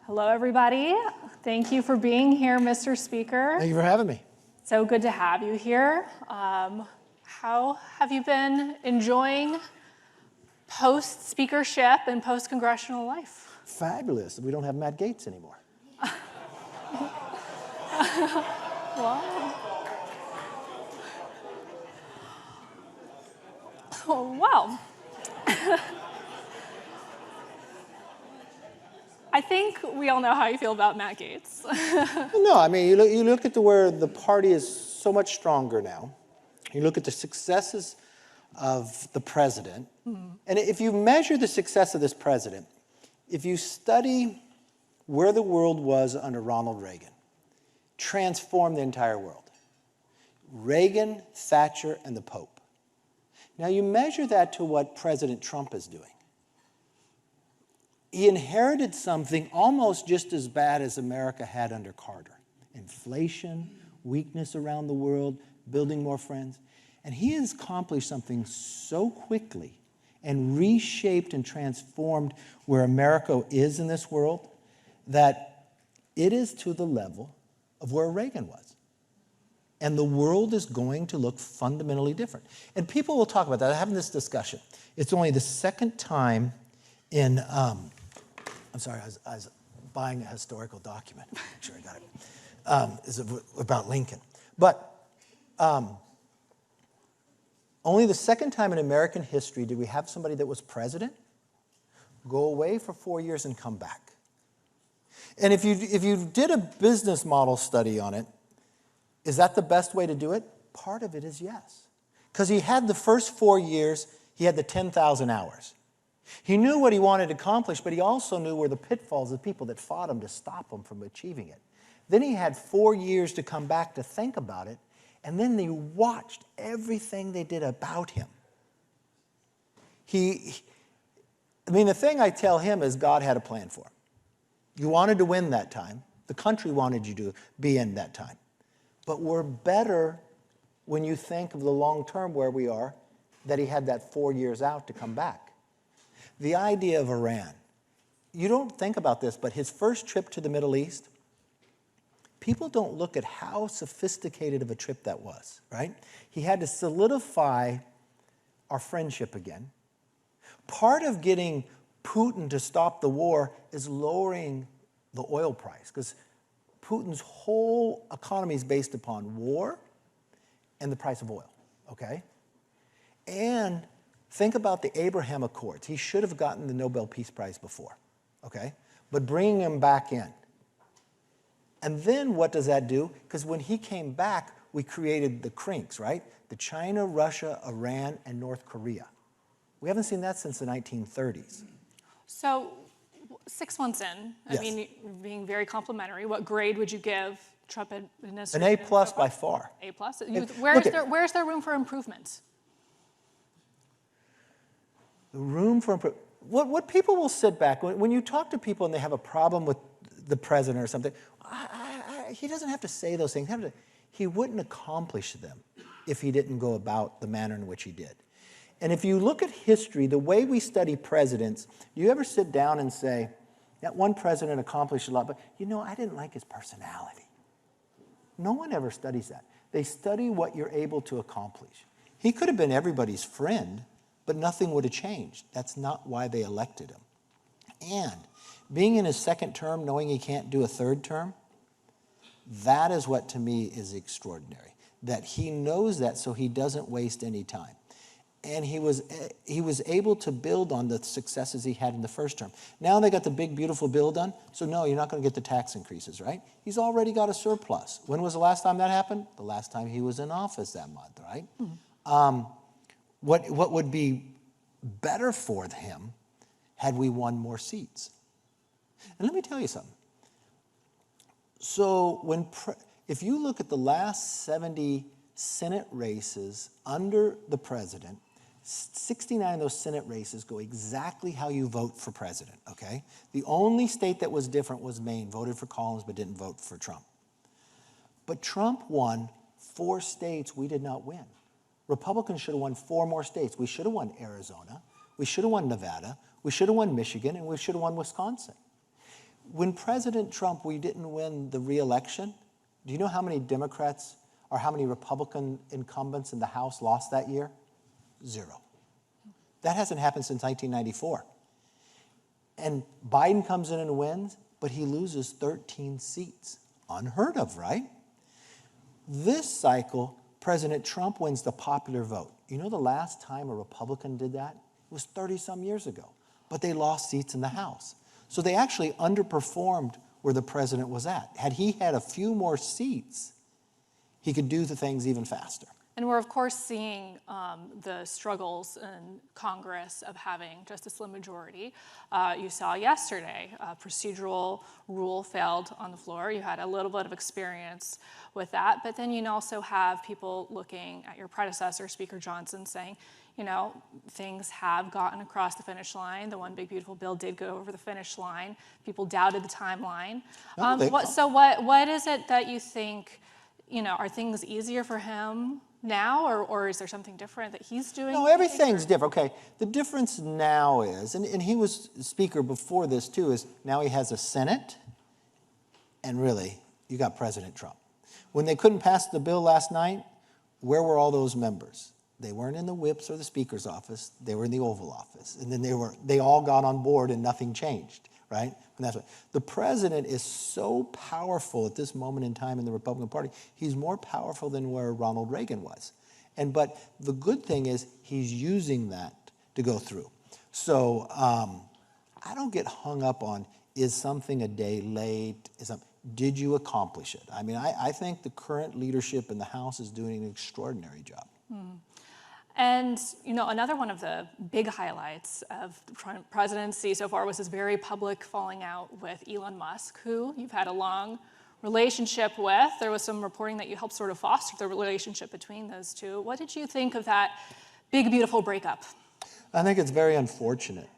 Hello, everybody. Thank you for being here, Mr. Speaker. Thank you for having me. So good to have you here. How have you been enjoying post-speakership and post-congressional life? Fabulous. We don't have Matt Gaetz anymore. Wow. Oh, wow. I think we all know how you feel about Matt Gaetz. No, I mean, you look at where the party is so much stronger now. You look at the successes of the president. And if you measure the success of this president, if you study where the world was under Ronald Reagan, transformed the entire world. Reagan, Thatcher, and the Pope. Now you measure that to what President Trump is doing. He inherited something almost just as bad as America had under Carter. Inflation, weakness around the world, building more friends. And he has accomplished something so quickly and reshaped and transformed where America is in this world that it is to the level of where Reagan was. And the world is going to look fundamentally different. And people will talk about that. I'm having this discussion. It's only the second time in, I'm sorry, I was buying a historical document. Make sure I got it. It's about Lincoln. But only the second time in American history did we have somebody that was president go away for 4 years and come back. And if you did a business model study on it, is that the best way to do it? Part of it is yes. Because he had the first 4 years, he had the 10,000 hours. He knew what he wanted to accomplish, but he also knew where the pitfalls of people that fought him to stop him from achieving it. Then he had 4 years to come back to think about it, and then they watched everything they did about him. The thing I tell him is God had a plan for him. You wanted to win that time. The country wanted you to be in that time. But we're better when you think of the long term where we are, that he had that 4 years out to come back. The idea of Iran, you don't think about this, but his first trip to the Middle East, people don't look at how sophisticated of a trip that was, right? He had to solidify our friendship again. Part of getting Putin to stop the war is lowering the oil price, because Putin's whole economy is based upon war and the price of oil, okay? And think about the Abraham Accords. He should have gotten the Nobel Peace Prize before, okay? But bringing him back in. And then what does that do? Because when he came back, we created the CRINCs, right? The China, Russia, Iran, and North Korea. We haven't seen that since the 1930s. So 6 months in, Yes. I mean, being very complimentary, what grade would you give Trump administration? An A+ by far. A+? Where's there room for improvement? The room for improvement. What people will sit back, when you talk to people and they have a problem with the president or something, he doesn't have to say those things. He wouldn't accomplish them if he didn't go about the manner in which he did. And if you look at history, the way we study presidents, do you ever sit down and say, that one president accomplished a lot, but I didn't like his personality. No one ever studies that. They study what you're able to accomplish. He could have been everybody's friend, but nothing would have changed. That's not why they elected him. And being in his second term, knowing he can't do a third term, that is what to me is extraordinary. That he knows that so he doesn't waste any time. And he was able to build on the successes he had in the first term. Now they got the big, beautiful bill done, so no, you're not going to get the tax increases, right? He's already got a surplus. When was the last time that happened? The last time he was in office that month, right? Mm-hmm. What would be better for him had we won more seats? And let me tell you something. So if you look at the last 70 Senate races under the president, 69 of those Senate races go exactly how you vote for president, okay? The only state that was different was Maine, voted for Collins but didn't vote for Trump. But Trump won 4 states we did not win. Republicans should have won 4 more states. We should have won Arizona, we should have won Nevada, we should have won Michigan, and we should have won Wisconsin. When President Trump, we didn't win the re-election, do you know how many Democrats or how many Republican incumbents in the House lost that year? 0. That hasn't happened since 1994. And Biden comes in and wins, but he loses 13 seats. Unheard of, right? This cycle, President Trump wins the popular vote. You know the last time a Republican did that? It was 30-some years ago. But they lost seats in the House. So they actually underperformed where the president was at. Had he had a few more seats, he could do the things even faster. And we're, of course, seeing the struggles in Congress of having just a slim majority. You saw yesterday a procedural rule failed on the floor. You had a little bit of experience with that. But then you also have people looking at your predecessor, Speaker Johnson, saying, you know, things have gotten across the finish line. The one big beautiful bill did go over the finish line. People doubted the timeline. So what is it that you think, you know, are things easier for him now, or is there something different that he's doing? No, everything's different. Okay, the difference now is, and he was Speaker before this too, is now he has a Senate, and really, you got President Trump. When they couldn't pass the bill last night, where were all those members? They weren't in the whips or the Speaker's office. They were in the Oval Office. And then they all got on board and nothing changed, right? And that's what, the president is so powerful at this moment in time in the Republican Party. He's more powerful than where Ronald Reagan was. But the good thing is he's using that to go through. So I don't get hung up on, is something a day late? Did you accomplish it? I mean, I think the current leadership in the House is doing an extraordinary job. And, you know, another one of the big highlights of the presidency so far was this very public falling out with Elon Musk, who you've had a long relationship with. There was some reporting that you helped sort of foster the relationship between those two. What did you think of that big, beautiful breakup? I think it's very unfortunate.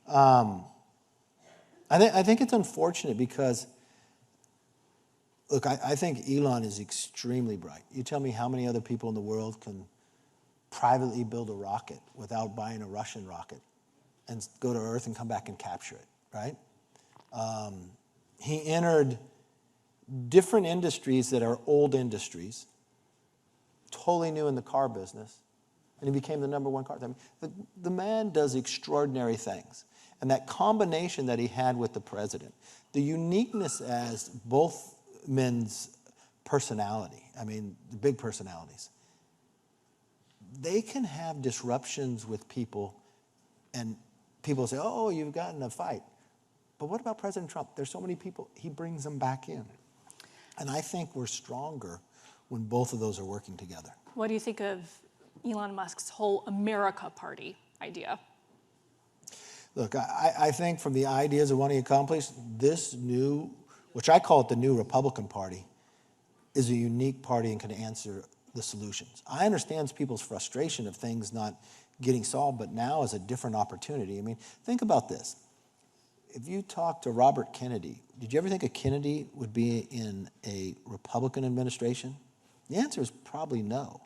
I think it's unfortunate because, look, I think Elon is extremely bright. You tell me how many other people in the world can privately build a rocket without buying a Russian rocket and go to Earth and come back and capture it, right? He entered different industries that are old industries, totally new in the car business, and he became the #1 car. I mean, the man does extraordinary things. And that combination that he had with the president, the uniqueness as both men's personality, I mean, the big personalities, they can have disruptions with people, and people say, oh, you've gotten a fight. But what about President Trump? There's so many people, he brings them back in. And I think we're stronger when both of those are working together. What do you think of Elon Musk's whole America Party idea? Look, I think from the ideas of wanting to accomplish, this new, which I call it the new Republican Party, is a unique party and can answer the solutions. I understand people's frustration of things not getting solved, but now is a different opportunity. I mean, think about this. If you talk to Robert Kennedy, did you ever think a Kennedy would be in a Republican administration? The answer is probably no,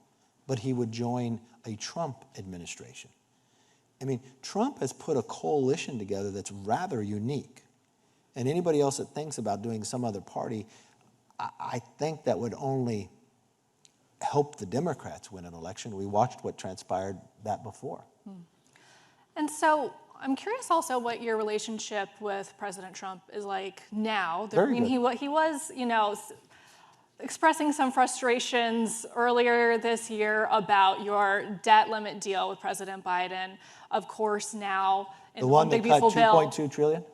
but he would join a Trump administration. I mean, Trump has put a coalition together that's rather unique. And anybody else that thinks about doing some other party, I think that would only help the Democrats win an election. We watched what transpired that before. And so I'm curious also what your relationship with President Trump is like now. Very good. He was, you know, expressing some frustrations earlier this year about your debt limit deal with President Biden. Of course, now in the one that cut $2.2 trillion?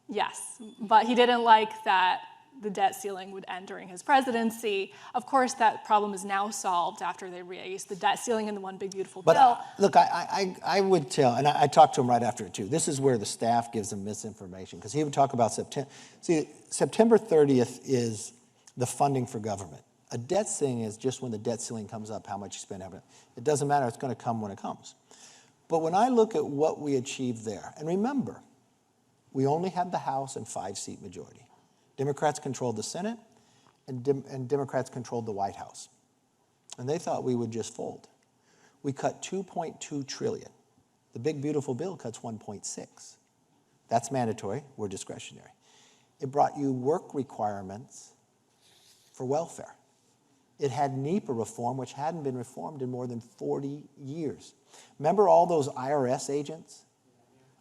Yes, but he didn't like that the debt ceiling would end during his presidency. Of course, that problem is now solved after they raised the debt ceiling in the one big beautiful bill. Look, I would tell, and I talked to him right after it too. This is where the staff gives him misinformation, because he would talk about September. See, September 30th is the funding for government. A debt ceiling is just when the debt ceiling comes up, how much you spend. It doesn't matter, it's going to come when it comes. But when I look at what we achieved there, and remember, we only had the House and 5-seat majority. Democrats controlled the Senate, and Democrats controlled the White House. And they thought we would just fold. We cut $2.2 trillion. The big, beautiful bill cuts $1.6. That's mandatory. We're discretionary. It brought you work requirements for welfare. It had NEPA reform, which hadn't been reformed in more than 40 years. Remember all those IRS agents?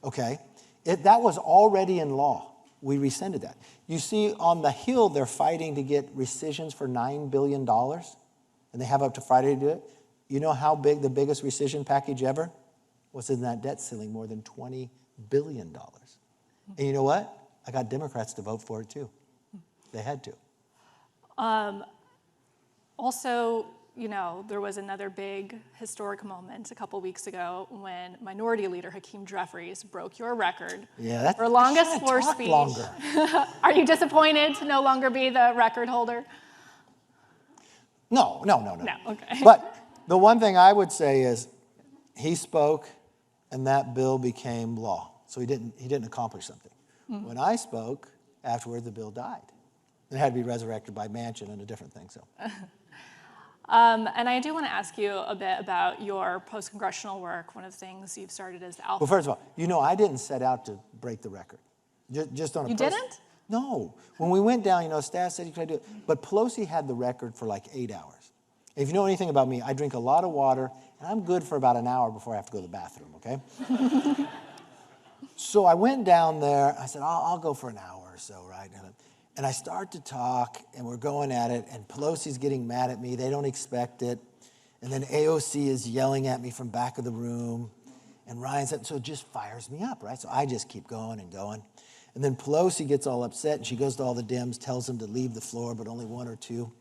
Okay. That was already in law. We rescinded that. You see, on the Hill, they're fighting to get rescissions for $9 billion, and they have up to Friday to do it. You know how big the biggest rescission package ever was in that debt ceiling? More than $20 billion. And you know what? I got Democrats to vote for it, too. They had to. Also, you know, there was another big historic moment a couple weeks ago when Minority Leader Hakeem Jeffries broke your record for longest floor speech. Longer. Are you disappointed to no longer be the record holder? No. No, okay. But the one thing I would say is he spoke and that bill became law. So he didn't accomplish something. Mm-hmm. When I spoke, afterward the bill died. It had to be resurrected by Manchin and a different thing. So. And I do want to ask you a bit about your post-congressional work. One of the things you've started is the Alpha. Well, first of all, you know, I didn't set out to break the record. Just on a You didn't? No. When we went down, you know, staff said you could do it. But Pelosi had the record for like 8 hours. If you know anything about me, I drink a lot of water, and I'm good for about an hour before I have to go to the bathroom, okay? So I went down there. I said, I'll go for an hour or so, right? And I start to talk, and we're going at it, and Pelosi's getting mad at me. They don't expect it. And then AOC is yelling at me from back of the room. And Ryan said, so it just fires me up, right? So I just keep going and going. And then Pelosi gets all upset, and she goes to all the Dems, tells them to leave the floor, but only one or two.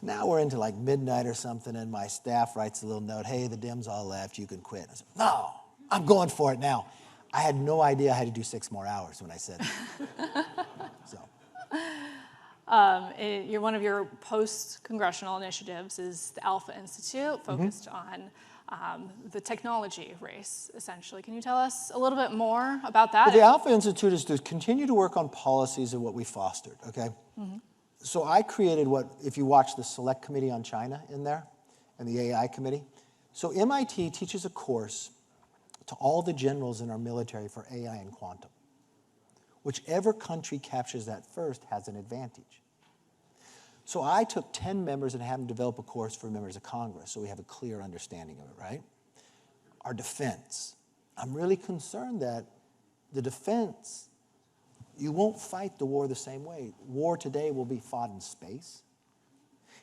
Now we're into like midnight or something, and my staff writes a little note, hey, the Dems all left, you can quit. I said, no, I'm going for it now. I had no idea I had to do 6 more hours when I said that. So. One of your post-congressional initiatives is the Alpha Institute, focused on the technology race, essentially. Can you tell us a little bit more about that? Well, the Alpha Institute is to continue to work on policies of what we fostered, okay? Mm-hmm. So I created what, if you watch the Select Committee on China in there, and the AI Committee. So MIT teaches a course to all the generals in our military for AI and quantum. Whichever country captures that first has an advantage. So I took 10 members and had them develop a course for members of Congress so we have a clear understanding of it, right? Our defense. I'm really concerned that the defense, you won't fight the war the same way. War today will be fought in space.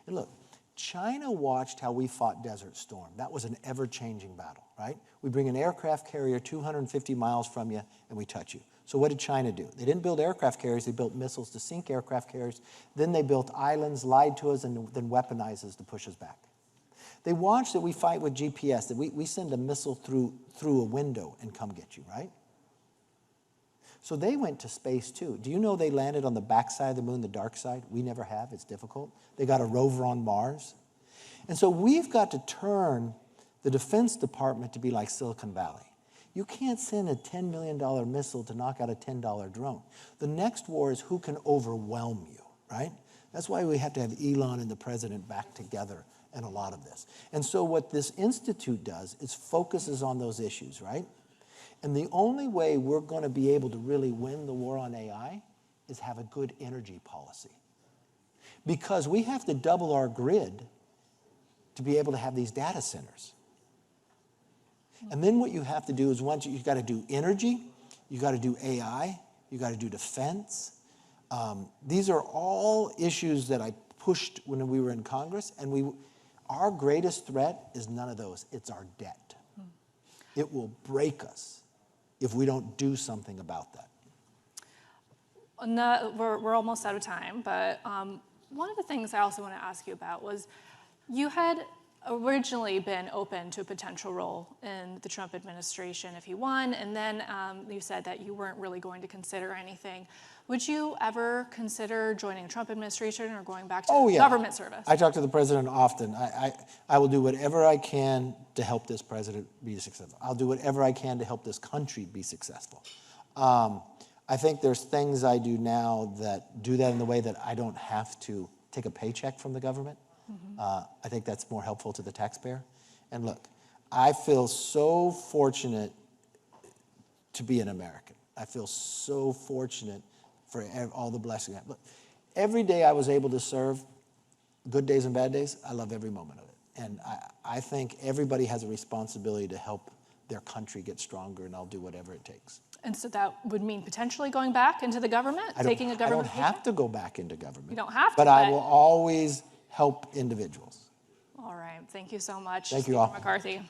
And look, China watched how we fought Desert Storm. That was an ever-changing battle, right? We bring an aircraft carrier 250 miles from you and we touch you. So what did China do? They didn't build aircraft carriers, they built missiles to sink aircraft carriers. Then they built islands, lied to us, and then weaponized us to push us back. They watched that we fight with GPS, that we send a missile through a window and come get you, right? So they went to space too. Do you know they landed on the backside of the moon, the dark side? We never have, it's difficult. They got a rover on Mars. And so we've got to turn the Defense Department to be like Silicon Valley. You can't send a $10 million missile to knock out a $10 drone. The next war is who can overwhelm you, right? That's why we have to have Elon and the president back together in a lot of this. And so what this institute does is focuses on those issues, right? And the only way we're going to be able to really win the war on AI is have a good energy policy. Because we have to double our grid to be able to have these data centers. And then what you have to do is once you've got to do energy, you've got to do AI, you've got to do defense. These are all issues that I pushed when we were in Congress, and our greatest threat is none of those. It's our debt. It will break us if we don't do something about that. No, we're almost out of time, but one of the things I also want to ask you about was you had originally been open to a potential role in the Trump administration if he won, and then you said that you weren't really going to consider anything. Would you ever consider joining the Trump administration or going back to government service? I talk to the president often. I will do whatever I can to help this president be successful. I'll do whatever I can to help this country be successful. I think there's things I do now that do that in the way that I don't have to take a paycheck from the government. I think that's more helpful to the taxpayer. And look, I feel so fortunate to be an American. I feel so fortunate for all the blessings. Look, every day I was able to serve, good days and bad days, I love every moment of it. And I think everybody has a responsibility to help their country get stronger, and I'll do whatever it takes. And so that would mean potentially going back into the government, taking a government I don't have to go back into government. You don't have to, but I will always help individuals. All right. Thank you so much. Thank you all. Speaker McCarthy.